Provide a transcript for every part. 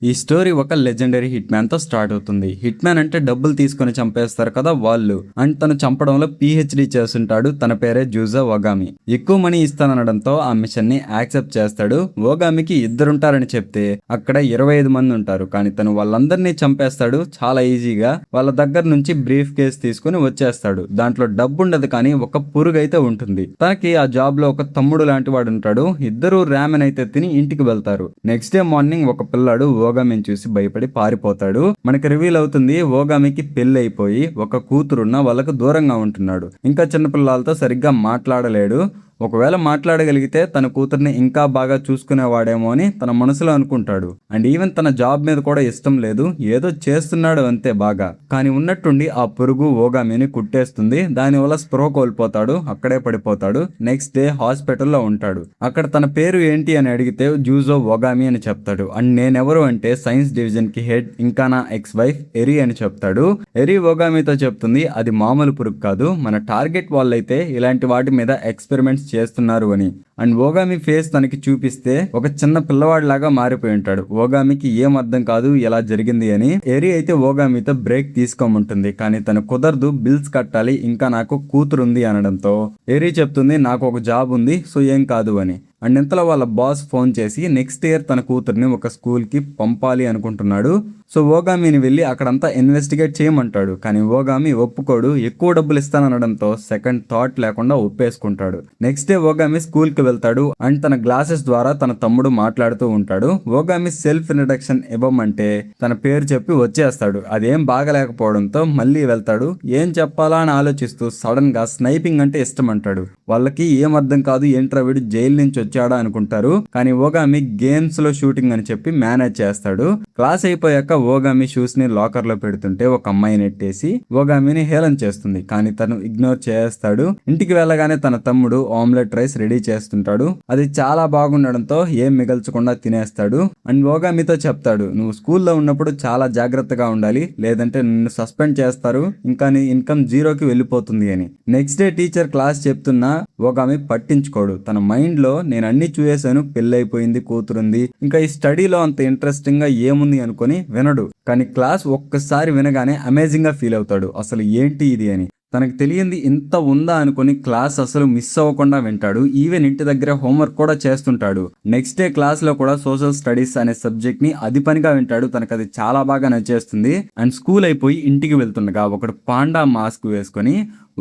ఈ స్టోరీ ఒక legendary hit man తో స్టార్ట్ అవుతుంది. హిట్ మ్యాన్ అంటే డబ్బులు తీసుకొని చంపేస్తారు కదా వాళ్ళు. అండ్ తను చంపడంలో పిహెచ్డి చేస్తుంటాడు. తన పేరే జూజా ఓగామి. ఎక్కువ మనీ ఇస్తానడంతో ఆ మిషన్ ని యాక్సెప్ట్ చేస్తాడు. ఓగామికి ఇద్దరుంటారని చెప్తే అక్కడ 25 మంది ఉంటారు. కానీ తను వాళ్ళందరినీ చంపేస్తాడు చాలా ఈజీగా. వాళ్ళ దగ్గర నుంచి బ్రీఫ్ కేస్ తీసుకుని వచ్చేస్తాడు. దాంట్లో డబ్బు ఉండదు కానీ ఒక పురుగు అయితే ఉంటుంది. తనకి ఆ జాబ్ లో ఒక తమ్ముడు లాంటి వాడు ఉంటాడు. ఇద్దరు రామెన్ అయితే తిని ఇంటికి వెళ్తారు. నెక్స్ట్ డే మార్నింగ్ ఒక పిల్లాడు ఓగామిని చూసి భయపడి పారిపోతాడు. మనకి రివీల్ అవుతుంది ఓగామికి పెళ్లి అయిపోయి ఒక కూతురున్న వాళ్ళకు దూరంగా ఉంటున్నాడు. ఇంకా చిన్నపిల్లలతో సరిగ్గా మాట్లాడలేడు. ఒకవేళ మాట్లాడగలిగితే తన కూతుర్ని ఇంకా బాగా చూసుకునేవాడేమో అని తన మనసులో అనుకుంటాడు. అండ్ ఈవెన్ తన జాబ్ మీద కూడా ఇష్టం లేదు, ఏదో చేస్తున్నాడు అంతే బాగా. కానీ ఉన్నట్టుండి ఆ పురుగు ఓగామిని కుట్టేస్తుంది. దానివల్ల స్పృహ కోల్పోతాడు, అక్కడే పడిపోతాడు. నెక్స్ట్ డే హాస్పిటల్లో ఉంటాడు. అక్కడ తన పేరు ఏంటి అని అడిగితే జూజో ఓగామి అని చెప్తాడు. అండ్ నేనెవరు అంటే సైన్స్ డివిజన్ కి హెడ్ ఇంకా నా ఎక్స్ వైఫ్ ఎరి అని చెప్తాడు. ఎరి ఓగామితో చెప్తుంది అది మామూలు పురుగు కాదు, మన టార్గెట్ వాళ్ళైతే ఇలాంటి వాటి మీద ఎక్స్పెరిమెంట్స్ చేస్తున్నారు అని. అండ్ ఓగామి ఫేస్ తనకి చూపిస్తే ఒక చిన్న పిల్లవాడిలాగా మారిపోయి ఉంటాడు. ఓగామికి ఏం అర్థం కాదు ఎలా జరిగింది అని. ఎరి అయితే ఓగామితో బ్రేక్ తీసుకోమంటుంది. కానీ తను కుదరదు, బిల్స్ కట్టాలి, ఇంకా నాకు కూతురుంది అనడంతో ఎరి చెప్తుంది నాకు ఒక జాబ్ ఉంది సో ఏం కాదు అని. అండ్ ఇంతలో వాళ్ళ బాస్ ఫోన్ చేసి నెక్స్ట్ ఇయర్ తన కూతుర్ని ఒక స్కూల్కి పంపాలి అనుకుంటున్నాడు. సో ఓగామిని వెళ్ళి అక్కడంతా ఇన్వెస్టిగేట్ చేయమంటాడు. కానీ ఓగామి ఒప్పుకోడు, ఎక్కువ డబ్బులు ఇస్తానడంతో సెకండ్ థాట్ లేకుండా ఒప్పేసుకుంటాడు. నెక్స్ట్ డే ఓగామి స్కూల్కి వెళ్తాడు. అండ్ తన గ్లాసెస్ ద్వారా తన తమ్ముడు మాట్లాడుతూ ఉంటాడు. ఓగామి సెల్ఫ్ ఇంట్రడక్షన్ ఇవ్వమంటే తన పేరు చెప్పి వచ్చేస్తాడు. అదేం బాగలేకపోవడంతో మళ్ళీ వెళ్తాడు. ఏం చెప్పాలా అని ఆలోచిస్తూ సడన్ గా స్నైపింగ్ అంటే ఇష్టం అంటాడు. వాళ్ళకి ఏం అర్థం కాదు, ఏంట్రా వీడు జైలు నుంచి వచ్చాడా అనుకుంటారు. కానీ ఓగామి గేమ్స్ లో షూటింగ్ అని చెప్పి మేనేజ్ చేస్తాడు. క్లాస్ అయిపోయాక ఓగామి షూస్ ని లాకర్ లో పెడుతుంటే ఒక అమ్మాయి నెట్టేసి ఓగామిని హేళన చేస్తుంది. కానీ తను ఇగ్నోర్ చేస్తాడు. ఇంటికి వెళ్ళగానే తన తమ్ముడు ఆమ్లెట్ రైస్ రెడీ చేస్తుంటాడు. అది చాలా బాగుండడంతో ఏం మిగల్చకుండా తినేస్తాడు. అండ్ ఓగామితో చెప్తాడు నువ్వు స్కూల్లో ఉన్నప్పుడు చాలా జాగ్రత్తగా ఉండాలి, లేదంటే నిన్ను సస్పెండ్ చేస్తారు, ఇంకా నీ ఇన్కమ్ జీరోకి వెళ్ళిపోతుంది అని. నెక్స్ట్ డే టీచర్ క్లాస్ చెప్తున్నా ఓగామి పట్టించుకోడు. తన మైండ్ లో నేను అన్ని చూసేశాను, పెళ్ళైపోయింది, కూతురుంది, ఇంకా ఈ స్టడీలో అంత ఇంట్రెస్టింగ్ గా ఏముంది అనుకుని వినడు. కానీ క్లాస్ ఒక్కసారి వినగానే అమేజింగ్ గా ఫీల్ అవుతాడు. అసలు ఏంటి ఇది అని. తనకు తెలియంది ఇంత ఉందా అనుకుని క్లాస్ అసలు మిస్ అవ్వకుండా వింటాడు. ఈవెన్ ఇంటి దగ్గర హోంవర్క్ కూడా చేస్తుంటాడు. నెక్స్ట్ డే క్లాస్ లో కూడా సోషల్ స్టడీస్ అనే సబ్జెక్ట్ ని అది పనిగా వింటాడు. తనకు అది చాలా బాగా నచ్చేస్తుంది. అండ్ స్కూల్ అయిపోయి ఇంటికి వెళ్తుండగా ఒకడు పాండా మాస్క్ వేసుకొని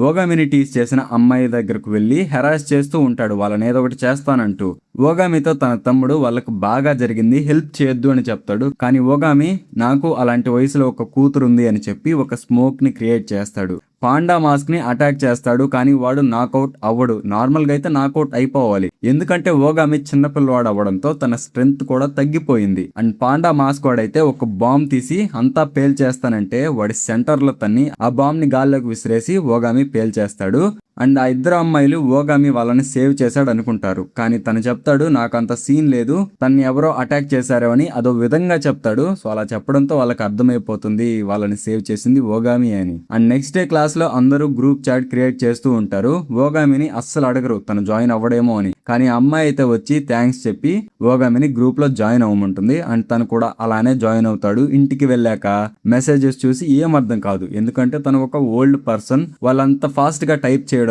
ఓగామిని టీస్ చేసిన అమ్మాయి దగ్గరకు వెళ్లి హెరాస్ చేస్తూ ఉంటాడు, వాళ్ళని ఏదో ఒకటి చేస్తానంటూ. ఓగామితో తన తమ్ముడు వాళ్ళకు బాగా జరిగింది, హెల్ప్ చేయొద్దు అని చెప్తాడు. కానీ ఓగామి నాకు అలాంటి వయసులో ఒక కూతురు ఉంది అని చెప్పి ఒక స్మోక్ ని క్రియేట్ చేస్తాడు. పాండా మాస్క్ ని అటాక్ చేస్తాడు. కానీ వాడు నాకౌట్ అవ్వడు. నార్మల్ గా అయితే నాకౌట్ అయిపోవాలి, ఎందుకంటే ఓగామి చిన్నపిల్లవాడు అవ్వడంతో తన స్ట్రెంగ్త్ కూడా తగ్గిపోయింది. అండ్ పాండా మాస్క్ వాడైతే ఒక బాంబ్ తీసి అంతా పేల్ చేస్తానంటే వాడి సెంటర్ లో తన్ని ఆ బాంబ్ ని గాల్లోకి విసిరేసి ఓగామి పేల్చేస్తాడు. అండ్ ఆ ఇద్దరు అమ్మాయిలు ఓగామి వాళ్ళని సేవ్ చేశాడు అనుకుంటారు. కానీ తను చెప్తాడు నాకు అంత సీన్ లేదు, తన్ని ఎవరో అటాక్ చేశారో అని అదో విధంగా చెప్తాడు. సో అలా చెప్పడంతో వాళ్ళకి అర్థమైపోతుంది వాళ్ళని సేవ్ చేసింది ఓగామి అని. అండ్ నెక్స్ట్ డే క్లాస్ లో అందరూ గ్రూప్ చాట్ క్రియేట్ చేస్తూ ఉంటారు. ఓగామిని అస్సలు అడగరు తను జాయిన్ అవ్వడేమో అని. కానీ అమ్మాయి అయితే వచ్చి థ్యాంక్స్ చెప్పి ఓగామిని గ్రూప్ లో జాయిన్ అవ్వమంటుంది. అండ్ తను కూడా అలానే జాయిన్ అవుతాడు. ఇంటికి వెళ్ళాక మెసేజెస్ చూసి ఏం అర్థం కాదు, ఎందుకంటే తను ఒక ఓల్డ్ పర్సన్. వాళ్ళంతా ఫాస్ట్ గా టైప్ చేయడంతో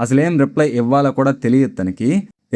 అసలేం రిప్లై ఇవ్వాలో కూడా తెలియదు తనకి.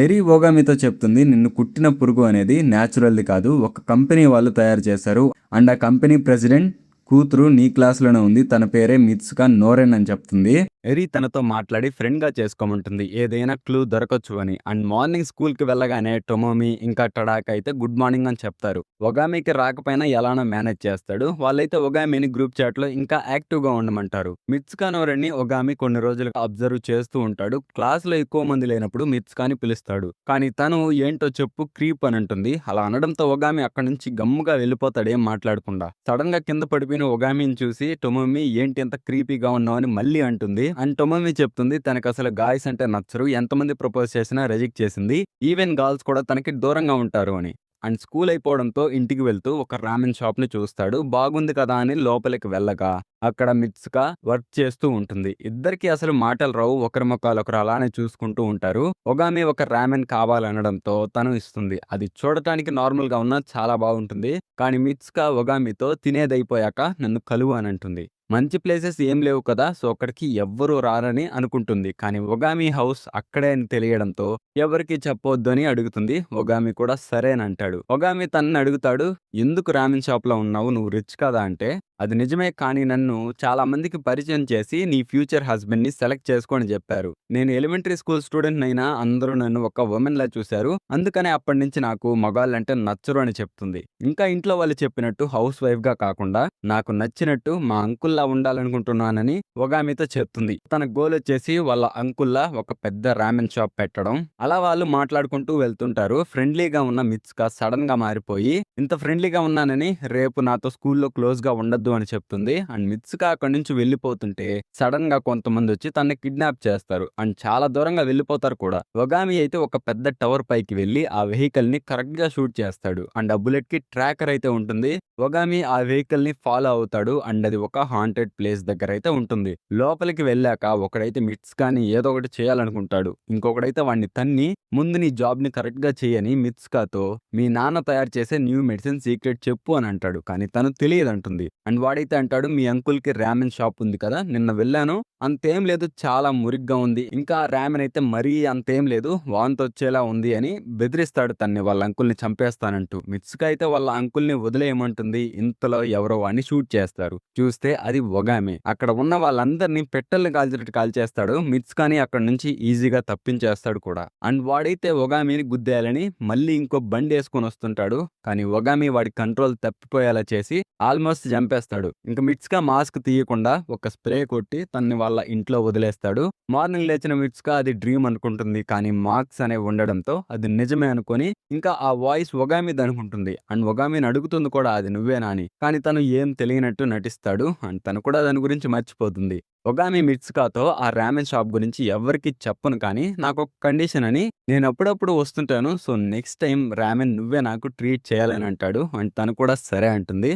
ఎరి ఓగామితో చెప్తుంది నిన్ను కుట్టిన పురుగు అనేది న్యాచురల్ది కాదు, ఒక కంపెనీ వాళ్ళు తయారు చేశారు. అండ్ ఆ కంపెనీ ప్రెసిడెంట్ కూతురు నీ క్లాస్ లోనే ఉంది, తన పేరే మిత్సుకా నోరెన్ అని చెప్తుంది. ఎరి తనతో మాట్లాడి ఫ్రెండ్ గా చేసుకోమంటుంది, ఏదైనా క్లూ దొరకచ్చు అని. అండ్ మార్నింగ్ స్కూల్ కి వెళ్ళగానే టొమోమి ఇంకా టడాక్ అయితే గుడ్ మార్నింగ్ అని చెప్తారు. ఒగామికి రాకపోయినా ఎలానో మేనేజ్ చేస్తాడు. వాళ్ళైతే ఒగామిని గ్రూప్ చాట్ లో ఇంకా యాక్టివ్ గా ఉండమంటారు. మిత్సుకా నోరెన్ ని ఒగామి కొన్ని రోజులుగా అబ్జర్వ్ చేస్తూ ఉంటాడు. క్లాస్ లో ఎక్కువ మంది లేనప్పుడు మిత్సుకాని పిలుస్తాడు. కానీ తను ఏంటో చెప్పు క్రీప్ అని అంటుంది. అలా అనడంతో ఒగామి అక్కడి నుంచి గమ్ముగా వెళ్ళిపోతాడు ఏం మాట్లాడకుండా. సడన్ గా కింద పడిపోయిన ఒగామిని చూసి టొమోమి ఏంటి ఎంత క్రీపీగా ఉన్నావు అని మళ్ళీ అంటుంది. అండ్ టొమోమి చెప్తుంది తనకు అసలు గాయ్స్ అంటే నచ్చరు, ఎంతమంది ప్రపోజ్ చేసినా రిజెక్ట్ చేసింది, ఈవెన్ గర్ల్స్ కూడా తనకి దూరంగా ఉంటారు అని. అండ్ స్కూల్ అయిపోవడంతో ఇంటికి వెళ్తూ ఒక రామెన్ షాప్ ని చూస్తాడు. బాగుంది కదా అని లోపలికి వెళ్ళగా అక్కడ మిత్సుక వర్క్ చేస్తూ ఉంటుంది. ఇద్దరికి అసలు మాటలు రావు. ఒకరి ముఖాలు ఒకరు అలానే చూసుకుంటూ ఉంటారు. ఒగామి ఒక రామెన్ కావాలనడంతో తను ఇస్తుంది. అది చూడటానికి నార్మల్ గా ఉన్నా చాలా బాగుంటుంది. కానీ మిత్సుక ఒగామితో తినేదైపోయాక నన్ను కలువు అని అంటుంది. మంచి ప్లేసెస్ ఏం లేవు కదా! సో, అక్కడికి ఎవ్వరు రారని అనుకుంటుంది. కానీ ఒగామి హౌస్ అక్కడే అని తెలియడంతో ఎవరికీ చెప్పొద్దు అని అడుగుతుంది. ఒగామి కూడా సరేనంటాడు. ఒగామి తనని అడుగుతాడు, "ఎందుకు రామెన్ షాప్‌లో ఉన్నావు? నువ్వు రిచ్ కదా!" అంటే, "అది నిజమే కానీ నన్ను చాలా మందికి పరిచయం చేసి నీ ఫ్యూచర్ హస్బెండ్‌ని సెలెక్ట్ చేసుకో అని చెప్పారు. నేను ఎలిమెంటరీ స్కూల్ స్టూడెంట్‌నైనా అందరూ నన్ను ఒక వుమెన్‌లా చూశారు. అందుకనే అప్పటినుంచి నాకు మగాళ్ళంటే నచ్చరు" అని చెప్తుంది. ఇంకా ఇంట్లో వాళ్ళు చెప్పినట్టు హౌస్ వైఫ్‌గా కాకుండా నాకు నచ్చినట్టు మా అంకుల్‌లా ఉండాలనుకుంటున్నానని ఒగామితో చెప్తుంది. తన గోల్ వచ్చేసి వాళ్ళ అంకుల్‌లా ఒక పెద్ద రామెన్ షాప్ పెట్టడం. అలా వాళ్ళు మాట్లాడుకుంటూ వెళ్తుంటారు. ఫ్రెండ్లీగా ఉన్న మిత్సుక సడెన్‌గా మారిపోయి, ఇంత ఫ్రెండ్లీగా ఉన్నానని రేపు నాతో స్కూల్‌లో క్లోజ్‌గా ఉండొద్దు అని చెప్తుంది. అండ్ మిత్సుక అక్కడి నుంచి వెళ్ళిపోతుంటే సడెన్‌గా కొంతమందొచ్చి తనని కిడ్నాప్ చేస్తారు. అండ్ చాలా దూరంగా వెళ్ళిపోతారు కూడా. ఒగామి అయితే ఒక పెద్ద టవర్ పైకి వెళ్లి ఆ వెహికల్‌ని కరెక్ట్‌గా షూట్ చేస్తాడు. అండ్ ఆ బుల్లెట్‌కి ట్రాకర్ అయితే ఉంటుంది. ఒగామి ఆ వెహికల్‌ని ఫాలో అవుతాడు. అండ్ అది ఒక హాంటెడ్ ప్లేస్ దగ్గర అయితే ఉంటుంది. లోపలికి వెళ్ళాక ఒకడైతే మిత్సుకని ఏదో ఒకటి చేయాలనుకుంటాడు. ఇంకొకడైతే వాడిని తన్ని, "ముందు నీ జాబ్‌ని కరెక్ట్‌గా చెయ్యని మిత్సుకతో మీ నాన్న తయారు చేసే న్యూ మెడిసిన్ సీక్రెట్ చెప్పు" అని అంటాడు. కానీ తను తెలియదంటుంది. అండ్ వాడైతే అంటాడు, "మీ అంకుల్‌కి రామెన్ షాప్ ఉంది కదా! నిన్న వెళ్ళాను. అంతేం లేదు. చాలా మురిగ్గా ఉంది. ఇంకా రామెన్ అయితే మరీ అంతేం లేదు. వాంతొచ్చేలా ఉంది" అని బెదిరిస్తాడు తన్ని వాళ్ళ అంకుల్‌ని చంపేస్తానంటూ. మిత్సుక అయితే వాళ్ళ అంకుల్‌ని వదిలేయమంటుంది. ఇంతలో ఎవరో వాడిని షూట్ చేస్తారు. చూస్తే అది ఒగామే. అక్కడ ఉన్న వాళ్ళందరినీ పెట్టెల్ని కాల్చినట్టు కాల్చేస్తాడు. మిత్సుకని అక్కడి నుంచి ఈజీగా తప్పించేస్తాడు కూడా. అండ్ వాడైతే ఒగామిని గుద్దేయాలని మళ్ళీ ఇంకో బండేసుకొని వస్తుంటాడు. కానీ ఒగామి వాడి కంట్రోల్ తప్పిపోయేలా చేసి ఆల్మోస్ట్ చంపేస్తాడు. ఇంక మిత్సుక మాస్క్ తీయకుండా ఒక స్ప్రే కొట్టి తనని వాళ్ళ ఇంట్లో వదిలేస్తాడు. మార్నింగ్ లేచిన మిత్సుక అది డ్రీమ్ అనుకుంటుంది. కానీ మార్క్స్ అనేవి ఉండడంతో అది నిజమే అనుకొని ఇంకా ఆ వాయిస్ ఒగామిది అనుకుంటుంది. అండ్ ఒగామిని అడుగుతుంది కూడా అది నువ్వేనా అని. కానీ తను ఏం తెలియనట్టు నటిస్తాడు. అండ్ తను కూడా దాని గురించి మర్చిపోతుంది. ఒగామి మిత్సుకతో ఆ రామెన్ షాప్ గురించి ఎవ్వరికీ చెప్పను కానీ నాకొక కండిషన్ అని, నేను అప్పుడప్పుడు వస్తుంటాను. సో, నెక్స్ట్ టైమ్ రామెన్ నువ్వే నాకు ట్రీట్ చేయాలని అంటాడు. అండ్ తను కూడా సరే అంటుంది.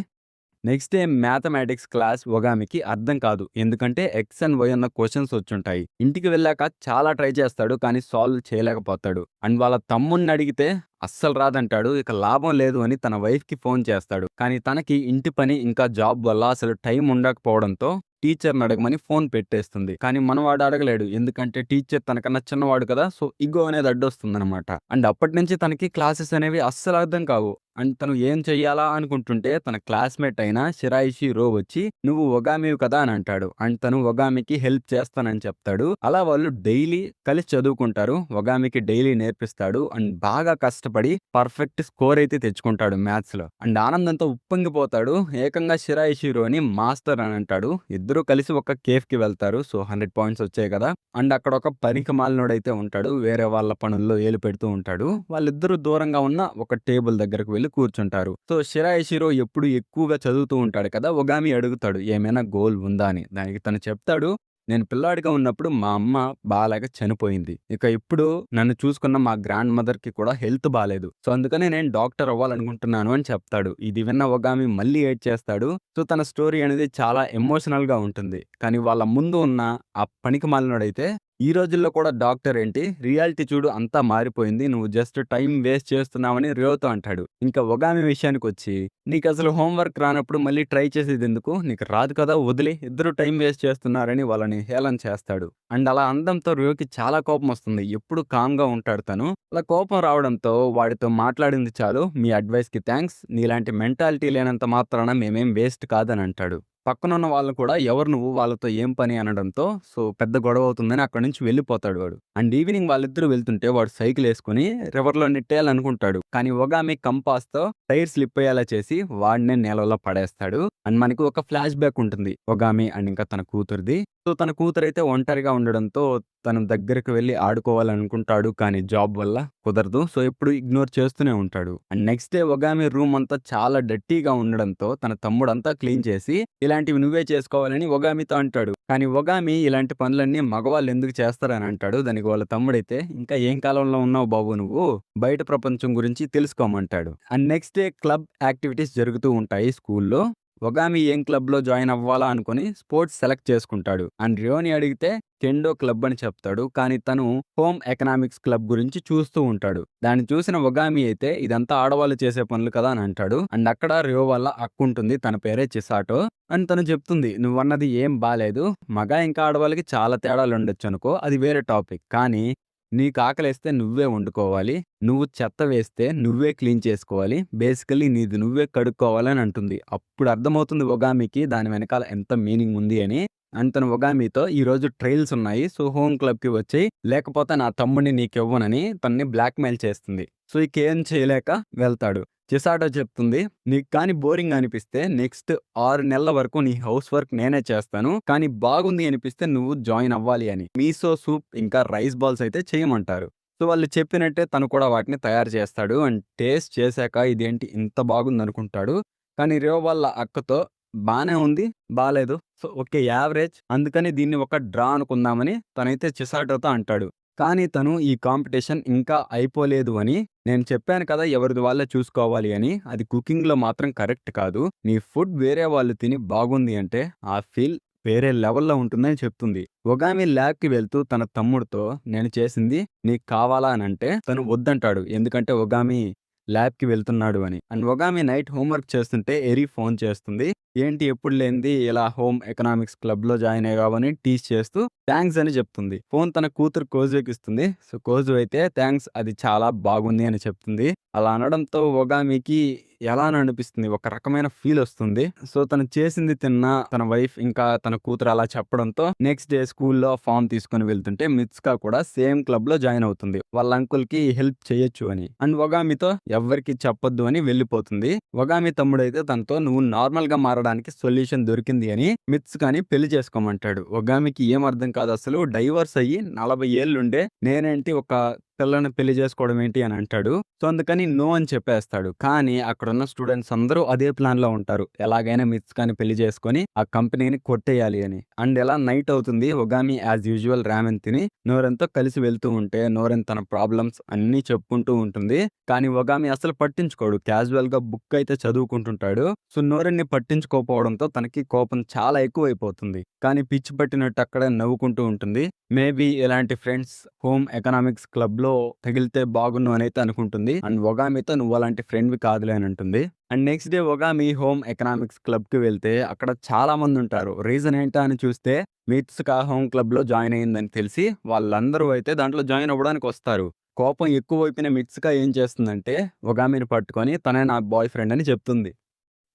నెక్స్ట్ డే మ్యాథమెటిక్స్ క్లాస్ ఒగామికి అర్థం కాదు. ఎందుకంటే ఎక్స్ అండ్ వై అన్న క్వశ్చన్స్ వచ్చుంటాయి. ఇంటికి వెళ్ళాక చాలా ట్రై చేస్తాడు. కానీ సాల్వ్ చేయలేకపోతాడు. అండ్ వాళ్ళ తమ్ముడిని అడిగితే అస్సలు రాదంటాడు. ఇక లాభం లేదు అని తన వైఫ్‌కి ఫోన్ చేస్తాడు. కానీ తనకి ఇంటి పని ఇంకా జాబ్ వల్ల అసలు టైం ఉండకపోవడంతో టీచర్‌ని అడగమని ఫోన్ పెట్టేస్తుంది. కానీ మనవాడు అడగలేడు. ఎందుకంటే టీచర్ తనకన్నా చిన్నవాడు కదా! సో, ఇగో అనేది అడ్డొస్తుందనమాట. అండ్ అప్పటినుంచి తనకి క్లాసెస్ అనేవి అస్సలు అర్థం కావు. అండ్ తను ఏం చెయ్యాలా అనుకుంటుంటే తన క్లాస్‌మేట్ అయిన షిరాయిషి రో వచ్చి, "నువ్వు ఒగామివి కదా!" అని అంటాడు. అండ్ తను ఒగామికి హెల్ప్ చేస్తానని చెప్తాడు. అలా వాళ్ళు డైలీ కలిసి చదువుకుంటారు. ఒగామికి డైలీ నేర్పిస్తాడు. అండ్ బాగా కష్టపడి పర్ఫెక్ట్ స్కోర్ అయితే తెచ్చుకుంటాడు మ్యాథ్స్‌లో. అండ్ ఆనందంతో ఉప్పొంగిపోతాడు. ఏకంగా షిరాయిషి రోని మాస్టర్ అని అంటాడు. ఇద్దరూ కలిసి ఒక కేఫ్‌కి వెళ్తారు. సో, 100 పాయింట్స్ వచ్చాయి కదా! అండ్ అక్కడ ఒక పనికిమాలినోడైతే ఉంటాడు. వేరే వాళ్ళ పనుల్లో ఏలు పెడుతూ ఉంటాడు. వాళ్ళిద్దరూ దూరంగా ఉన్న ఒక టేబుల్ దగ్గరకు వెళ్లి కూర్చుంటారు. సో, షిరాయిషిరో ఎప్పుడు ఎక్కువగా చదువుతూ ఉంటాడు కదా! ఒగామి అడుగుతాడు ఏమైనా గోల్ ఉందా అని. దానికి తను చెప్తాడు, "నేను పిల్లాడిగా ఉన్నప్పుడు మా అమ్మ బాలేక చనిపోయింది. ఇక ఇప్పుడు నన్ను చూసుకున్న మా గ్రాండ్ మదర్‌కి కూడా హెల్త్ బాలేదు. సో, అందుకనే నేను డాక్టర్ అవ్వాలనుకుంటున్నాను" అని చెప్తాడు. ఇది విన్న ఒగామి మళ్ళీ ఏడ్చేస్తాడు. సో, తన స్టోరీ అనేది చాలా ఎమోషనల్‌గా ఉంటుంది. కానీ వాళ్ళ ముందు ఉన్న ఆ పనికిమాలినోడైతే, "ఈ రోజుల్లో కూడా డాక్టర్ ఏంటి? రియాలిటీ చూడు అంతా మారిపోయింది. నువ్వు జస్ట్ టైం వేస్ట్ చేస్తున్నావని" రియోతో అంటాడు. ఇంకా ఒగామి విషయానికొచ్చి, "నీకసలు హోంవర్క్ రానప్పుడు మళ్ళీ ట్రై చేసేదెందుకు? నీకు రాదు కదా! వదిలేయ్. ఇద్దరు టైం వేస్ట్ చేస్తున్నారని" వాళ్ళని హేళన చేస్తాడు. అండ్ అలా అనడంతో రియోకి చాలా కోపమొస్తుంది. ఎప్పుడు కామ్‌గా ఉంటాడు తను. అలా కోపం రావడంతో వాడితో మాట్లాడింది చాలు. "మీ అడ్వైస్‌కి థాంక్స్. నీలాంటి మెంటాలిటీ లేనంత మాత్రాన మేమేం వేస్ట్ కాదని" అంటాడు. పక్కనున్న వాళ్ళు కూడా ఎవరు నువ్వు? వాళ్ళతో ఏం పని? అనడంతో సో, పెద్ద గొడవ అవుతుందని అక్కడి నుంచి వెళ్ళిపోతాడు వాడు. అండ్ ఈవినింగ్ వాళ్ళిద్దరూ వెళ్తుంటే వాడు సైకిల్ ఏసుకొని రివర్‌లో నెట్టేయాలనుకుంటాడు. కానీ ఒగామి కంపాస్‌తో టైర్ స్లిప్ అయ్యేలా చేసి వాడినే నేలలో పడేస్తాడు. అండ్ మనకి ఒక ఫ్లాష్ బ్యాక్ ఉంటుంది. ఒగామి అండ్ ఇంకా తన కూతురిది. సో, తన కూతురైతే ఒంటరిగా ఉండడంతో తన దగ్గరికి వెళ్లి ఆడుకోవాలనుకుంటాడు. కానీ జాబ్ వల్ల కుదరదు. సో, ఎప్పుడు ఇగ్నోర్ చేస్తూనే ఉంటాడు. అండ్ నెక్స్ట్ డే ఒగామి రూమ్ అంతా చాలా డర్టీగా ఉండడంతో తన తమ్ముడంతా క్లీన్ చేసి, ఇలాంటివి నువ్వే చేసుకోవాలని ఒగామితో అంటాడు. కానీ ఒగామి ఇలాంటి పనులన్నీ మగవాళ్ళు ఎందుకు చేస్తారని అంటాడు. దానికి వాళ్ళ తమ్ముడైతే, ఇంకా ఏం కాలంలో ఉన్నావు బాబు నువ్వు? బయట ప్రపంచం గురించి తెలుసుకోమంటాడు. And next day club activities జరుగుతూ ఉంటాయి స్కూల్లో. ఒగామి ఏం క్లబ్‌లో జాయిన్ అవ్వాలా అనుకుని స్పోర్ట్స్ సెలెక్ట్ చేసుకుంటాడు. అండ్ రియోని అడిగితే కెండో క్లబ్ అని చెప్తాడు. కానీ తను హోమ్ ఎకనామిక్స్ క్లబ్ గురించి చూస్తూ ఉంటాడు. దాన్ని చూసిన ఒగామి అయితే ఇదంతా ఆడవాళ్ళు చేసే పనులు కదా అని అంటాడు. అండ్ అక్కడ రియో వాళ్ళ అక్కుంటుంది. తన పేరే చిసాటో. అండ్ తను చెప్తుంది, నువ్వన్నది ఏం బాలేదు. మగ ఇంకా ఆడవాళ్ళకి చాలా తేడాలు ఉండొచ్చు అనుకో, అది వేరే టాపిక్. కానీ నీకు ఆకలేస్తే నువ్వే వండుకోవాలి. నువ్వు చెత్త వేస్తే నువ్వే క్లీన్ చేసుకోవాలి. బేసికల్లీ నీది నువ్వే కడుక్కోవాలని అంటుంది. అప్పుడు అర్థమవుతుంది ఒగామికి దాని వెనకాల ఎంత మీనింగ్ ఉంది అని. అండ్ తను ఒగామితో ఈరోజు ట్రయల్స్ ఉన్నాయి. సో, హోమ్ క్లబ్‌కి వచ్చేయి. లేకపోతే నా తమ్ముడిని నీకివ్వనని తనని బ్లాక్‌మెయిల్ చేస్తుంది. సో, ఇక ఏం చేయలేక వెళ్తాడు. చిసాటో చెప్తుంది, నీకు కానీ బోరింగ్ అనిపిస్తే నెక్స్ట్ 6 నెలల వరకు నీ హౌస్ వర్క్ నేనే చేస్తాను. కానీ బాగుంది అనిపిస్తే నువ్వు జాయిన్ అవ్వాలి అని. మీసో సూప్ ఇంకా రైస్ బాల్స్ అయితే చేయమంటారు. సో, వాళ్ళు చెప్పినట్టే తను కూడా వాటిని తయారు చేస్తాడు. అండ్ టేస్ట్ చేశాక ఇదేంటి ఇంత బాగుందనుకుంటాడు. కానీ రియో వాళ్ళ అక్కతో బానే ఉంది, బాలేదు. So, okay, average. అందుకని దీన్ని ఒక డ్రా అనుకుందామని తనైతే చిసాటోతో అంటాడు. కానీ తను ఈ కాంపిటీషన్ ఇంకా అయిపోలేదు అని, నేను చెప్పాను కదా ఎవరిది వాళ్ళే చూసుకోవాలి అని, అది కుకింగ్‌లో మాత్రం కరెక్ట్ కాదు. నీ ఫుడ్ వేరే వాళ్ళు తిని బాగుంది అంటే ఆ ఫీల్ వేరే లెవెల్‌లో ఉంటుందని చెప్తుంది. ఒగామి ల్యాబ్‌కి వెళ్తూ తన తమ్ముడితో నేను చేసింది నీకు కావాలా అనంటే తను వద్దంటాడు. ఎందుకంటే ఒగామి ల్యాబ్‌కి వెళ్తున్నాడు అని. అండ్ ఒగామి నైట్ హోంవర్క్ చేస్తుంటే ఎరి ఫోన్ చేస్తుంది. ఏంటి ఎప్పుడు లేనిది ఇలా హోమ్ ఎకనామిక్స్ క్లబ్‌లో జాయిన్ అయ్యావని టీజ్ చేస్తూ థాంక్స్ అని చెప్తుంది. ఫోన్ తన కూతురు కోజుకి ఇస్తుంది. సో, కోజు అయితే థాంక్స్, అది చాలా బాగుంది అని చెప్తుంది. అలా అనడంతో ఒగామికి ఎలానో అనిపిస్తుంది. ఒక రకమైన ఫీల్ వస్తుంది. సో, తను చేసింది తిన్న తన వైఫ్ ఇంకా తన కూతురు అలా చెప్పడంతో నెక్స్ట్ డే స్కూల్‌లో ఫార్మ్ తీసుకొని వెళ్తుంటే మిత్సుకా కూడా సేమ్ క్లబ్‌లో జాయిన్ అవుతుంది. వాళ్ళ అంకుల్‌కి హెల్ప్ చేయొచ్చు అని. అండ్ ఒగామితో ఎవ్వరికీ చెప్పొద్దు అని వెళ్ళిపోతుంది. ఒగామి తమ్ముడైతే తనతో నువ్వు నార్మల్‌గా మారడానికి సొల్యూషన్ దొరికింది అని మిత్సుకాని పెళ్లి చేసుకోమంటాడు. ఒగామికి ఏం అర్థం కాదు అసలు. డైవర్స్ అయ్యి 40 ఏళ్లుండే నేనేంటి ఒక పిల్లని పెళ్లి చేసుకోవడం ఏంటి అని అంటాడు. సో, అందుకని నో అని చెప్పేస్తాడు. కానీ అక్కడున్న స్టూడెంట్స్ అందరూ అదే ప్లాన్‌లో ఉంటారు. ఎలాగైనా మిత్సుకాని పెళ్లి చేసుకొని ఆ కంపెనీని కొట్టేయాలి అని. అండ్ ఇలా నైట్ అవుతుంది. ఒగామి యాజ్ యూజువల్ రామెన్ తిని నోరెన్‌తో కలిసి వెళ్తూ ఉంటే నోరెన్ తన ప్రాబ్లమ్స్ అన్నీ చెప్పుకుంటూ ఉంటుంది. కానీ ఒగామి అసలు పట్టించుకోడు. క్యాజువల్‌గా బుక్ అయితే చదువుకుంటుంటాడు. సో, నోరెన్‌ని పట్టించుకోకపోవడంతో తనకి కోపం చాలా ఎక్కువైపోతుంది. కానీ పిచ్చి పట్టినట్టు అక్కడే నవ్వుకుంటూ ఉంటుంది. మేబీ ఇలాంటి ఫ్రెండ్స్ హోమ్ ఎకనామిక్స్ క్లబ్‌లో తగిలితే బాగున్ను అనైతే అనుకుంటుంది. అండ్ ఒగామితో నువ్వు అలాంటి ఫ్రెండ్‌వి కాదులే అని అంటుంది. And next day Ogami home economics క్లబ్‌కి వెళ్తే అక్కడ చాలా మంది ఉంటారు. రీజన్ ఏంటా అని చూస్తే మిత్సుకా హోమ్ క్లబ్‌లో జాయిన్ అయిందని తెలిసి వాళ్ళందరూ అయితే దాంట్లో జాయిన్ అవ్వడానికి వస్తారు. కోపం ఎక్కువైపోయిన మిత్సుకా ఏం చేస్తుందంటే ఒగామిని పట్టుకొని తనే నా బాయ్ ఫ్రెండ్ అని చెప్తుంది.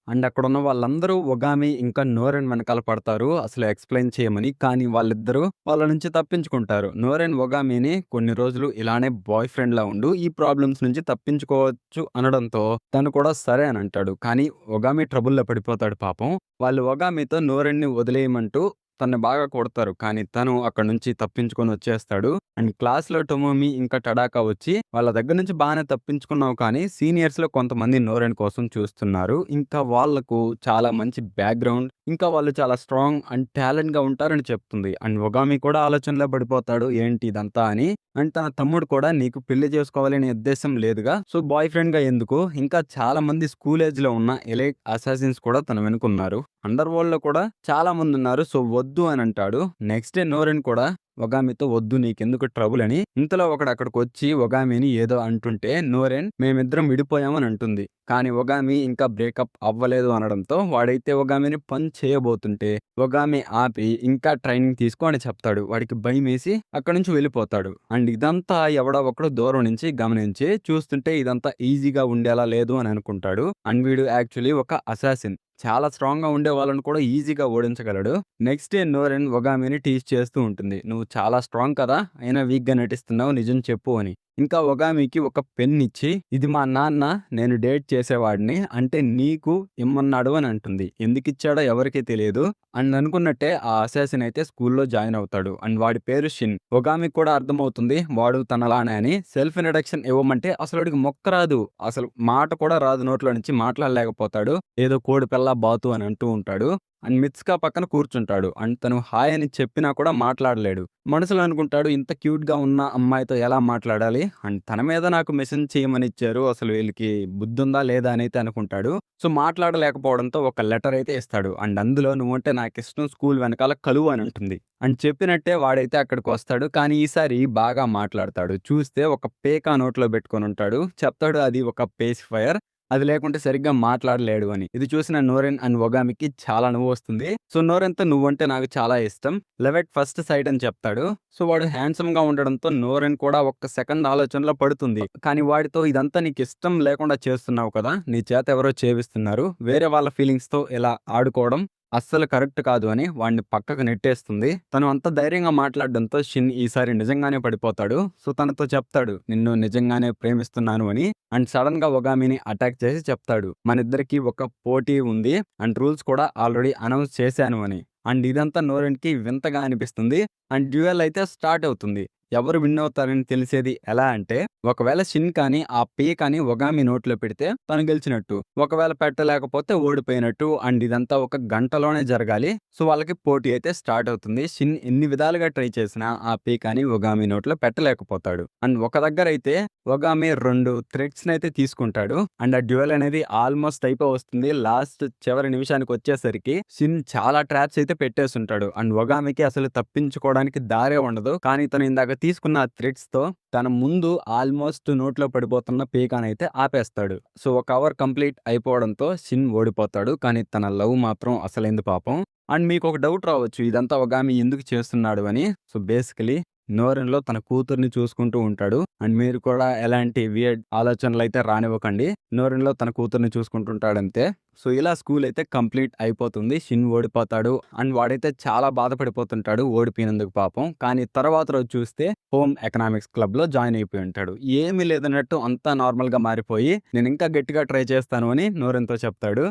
అండ్ అక్కడున్న వాళ్ళందరూ ఒగామి ఇంకా నోరెన్ వెనకాల పడతారు అసలు ఎక్స్‌ప్లెయిన్ చేయమని. కానీ వాళ్ళిద్దరూ వాళ్ళ నుంచి తప్పించుకుంటారు. నోరెన్ ఒగామిని కొన్ని రోజులు ఇలానే బాయ్ ఫ్రెండ్‌లా ఉండు, ఈ ప్రాబ్లమ్స్ నుంచి తప్పించుకోవచ్చు అనడంతో తను కూడా సరే అని అంటాడు. కానీ ఒగామి ట్రబుల్‌లో పడిపోతాడు పాపం. వాళ్ళు ఒగామితో నోరెన్‌ని వదిలేయమంటూ తనని బాగా కొడతారు. కానీ తను అక్కడి నుంచి తప్పించుకొని వచ్చేస్తాడు. అండ్ క్లాస్‌లో టొమోమి ఇంకా టడాకా వచ్చి వాళ్ళ దగ్గర నుంచి బానే తప్పించుకున్నావు కానీ సీనియర్స్‌లో కొంతమంది నోరెన్ కోసం చూస్తున్నారు. ఇంకా వాళ్ళకు చాలా మంచి బ్యాక్‌గ్రౌండ్, ఇంకా వాళ్ళు చాలా స్ట్రాంగ్ అండ్ టాలెంట్‌గా ఉంటారని చెప్తుంది. అండ్ ఒగామి కూడా ఆలోచనలో పడిపోతాడు. ఏంటి ఇదంతా అని. అండ్ తన తమ్ముడు కూడా నీకు పెళ్లి చేసుకోవాలనే ఉద్దేశం లేదుగా. సో, బాయ్ ఫ్రెండ్‌గా ఎందుకు? ఇంకా చాలా మంది స్కూల్ ఏజ్‌లో ఉన్న ఎలైట్ అసాసిన్స్ కూడా తన వెనుకున్నారు. అండర్ వరల్డ్‌లో కూడా చాలా మందున్నారు. సో, వద్దు అని అంటాడు. నెక్స్ట్ డే నోరెన్ కూడా ఒగామితో వద్దు నీకెందుకు ట్రబుల్ అని. ఇంతలో ఒకడు అక్కడికొచ్చి ఒగామిని ఏదో అంటుంటే నోరెన్ మేమిద్దరం విడిపోయామని అంటుంది. కానీ ఒగామి ఇంకా బ్రేకప్ అవ్వలేదు అనడంతో వాడైతే ఒగామిని పంచ్ చేయబోతుంటే ఒగామి ఆపి ఇంకా ట్రైనింగ్ తీసుకో అని చెప్తాడు. వాడికి భయమేసి అక్కడి నుంచి వెళ్ళిపోతాడు. అండ్ ఇదంతా ఎవడో ఒకడు దూరం నుంచి గమనించి చూస్తుంటే ఇదంతా ఈజీగా ఉండేలా లేదు అని అనుకుంటాడు. అండ్ వీడు యాక్చువల్లీ ఒక అసాసిన్. చాలా స్ట్రాంగ్‌గా ఉండే వాళ్ళని కూడా ఈజీగా ఓడించగలడు. నెక్స్ట్ డే నోరెన్ ఒగామిని టీజ్ చేస్తూ ఉంటుంది. నువ్వు చాలా స్ట్రాంగ్ కదా! అయినా వీక్‌గా నటిస్తున్నావు నిజం చెప్పు అని. ఇంకా ఒగామికి ఒక పెన్ ఇచ్చి, ఇది మా నాన్న నేను డేట్ చేసేవాడిని అంటే నీకు ఇమ్మన్నాడు అని అంటుంది. ఎందుకిచ్చాడో ఎవరికీ తెలియదు. అండ్ అనుకున్నట్టే ఆ అసాసిన్ అయితే స్కూల్లో జాయిన్ అవుతాడు. అండ్ వాడి పేరు షిన్. ఒగామికి కూడా అర్థమవుతుంది వాడు తనలానే అని. సెల్ఫ్ ఇంట్రడక్షన్ ఇవ్వమంటే అసలు వాడికి మొక్క రాదు. అసలు మాట కూడా రాదు, నోట్లో నుంచి మాట్లాడలేకపోతాడు. ఏదో కోడి పిల్ల బాతు అని అంటూ ఉంటాడు. అండ్ మిత్స్కా పక్కన కూర్చుంటాడు. అండ్ తను హాయ్ అని చెప్పినా కూడా మాట్లాడలేడు. మనసులో అనుకుంటాడు ఇంత క్యూట్‌గా ఉన్న అమ్మాయితో ఎలా మాట్లాడాలి? అండ్ తన మీద నాకు మెసేజ్ చేయమని ఇచ్చారు. అసలు వీళ్ళకి బుద్ధుందా లేదా అని అయితే అనుకుంటాడు. సో మాట్లాడలేకపోవడంతో ఒక లెటర్ అయితే ఇస్తాడు. అండ్ అందులో నువ్వంటే నాకిష్టం, స్కూల్ వెనకాల కలువు అని ఉంటుంది. అండ్ చెప్పినట్టే వాడైతే అక్కడికి వస్తాడు. కానీ ఈసారి బాగా మాట్లాడతాడు. చూస్తే ఒక పేక నోట్లో పెట్టుకొని ఉంటాడు. చెప్తాడు అది ఒక పేసిఫైయర్. అది లేకుంటే సరిగ్గా మాట్లాడలేడు అని. ఇది చూసిన నోరెన్ అండ్ ఒగామికి చాలా నవ్వొస్తుంది. సో నోరెన్‌తో నువ్వంటే నాకు చాలా ఇష్టం. లవ్ ఎట్ ఫస్ట్ సైట్ అని చెప్తాడు. సో వాడు హ్యాండ్సమ్‌గా ఉండడంతో నోరెన్ కూడా ఒక్క సెకండ్ ఆలోచనలో పడుతుంది. కానీ వాడితో ఇదంతా నీకిష్టం లేకుండా చేస్తున్నావు కదా! నీ చేత ఎవరో చేపిస్తున్నారు. వేరే వాళ్ళ ఫీలింగ్స్‌తో ఇలా ఆడుకోవడం అస్సలు కరెక్ట్ కాదు అని వాడిని పక్కకు నెట్టేస్తుంది. తను అంత ధైర్యంగా మాట్లాడడంతో షిన్ ఈసారి నిజంగానే పడిపోతాడు. సో తనతో చెప్తాడు నిన్ను నిజంగానే ప్రేమిస్తున్నాను అని. అండ్ సడన్ గా ఒగామిని అటాక్ చేసి చెప్తాడు మనిద్దరికి ఒక పోటీ ఉంది అండ్ రూల్స్ కూడా ఆల్రెడీ అనౌన్స్ చేశాను అని. అండ్ ఇదంతా నోరెన్‌కి వింతగా అనిపిస్తుంది. అండ్ డ్యూయల్ అయితే స్టార్ట్ అవుతుంది. ఎవరు విన్ అవుతారని తెలిసేది ఎలా అంటే, ఒకవేళ షిన్ కానీ ఆ పే కానీ ఒగామి నోట్లో పెడితే తను గెలిచినట్టు. ఒకవేళ పెట్టలేకపోతే ఓడిపోయినట్టు. అండ్ ఇదంతా ఒక గంటలోనే జరగాలి. సో వాళ్ళకి పోటీ అయితే స్టార్ట్ అవుతుంది. షిన్ ఎన్ని విధాలుగా ట్రై చేసినా ఆ పే కానీ ఒగామి నోట్లో పెట్టలేకపోతాడు. అండ్ ఒక దగ్గర అయితే ఒగామి 2 థ్రెడ్స్‌ని అయితే తీసుకుంటాడు. అండ్ ఆ డ్యూయల్ అనేది ఆల్మోస్ట్ అయిపోవస్తుంది. లాస్ట్ చివరి నిమిషానికి వచ్చేసరికి షిన్ చాలా ట్రాప్స్ అయితే పెట్టేసుంటాడు. అండ్ ఒగామికి అసలు తప్పించుకోవడానికి దారే ఉండదు. కానీ తను ఇందాక తీసుకున్న ఆ థ్రెడ్స్‌తో తన ముందు ఆల్మోస్ట్ నోట్లో పడిపోతున్న పీకానైతే ఆపేస్తాడు. సో ఒక అవర్ కంప్లీట్ అయిపోవడంతో షిన్ ఓడిపోతాడు. కానీ తన లవ్ మాత్రం అసలైంది పాపం. అండ్ మీకొక డౌట్ రావచ్చు ఇదంతా ఒగామి ఎందుకు చేస్తున్నాడు అని. సో బేసికలీ నోరెన్‌లో తన కూతుర్ని చూసుకుంటూ ఉంటాడు. అండ్ మీరు కూడా ఎలాంటి వియర్డ్ ఆలోచనలైతే రానివ్వకండి. నోరెన్‌లో తన కూతుర్ని చూసుకుంటుంటాడంతే. సో ఇలా స్కూల్ అయితే కంప్లీట్ అయిపోతుంది. షిన్ ఓడిపోతాడు. అండ్ వాడైతే చాలా బాధపడిపోతుంటాడు ఓడిపోయినందుకు పాపం. కానీ తర్వాత రోజు చూస్తే హోమ్ ఎకనామిక్స్ క్లబ్‌లో జాయిన్ అయిపోయి ఉంటాడు. ఏమీ లేదన్నట్టు అంతా నార్మల్‌గా మారిపోయి నేను ఇంకా గట్టిగా ట్రై చేస్తాను అని నోరెన్‌తో చెప్తాడు.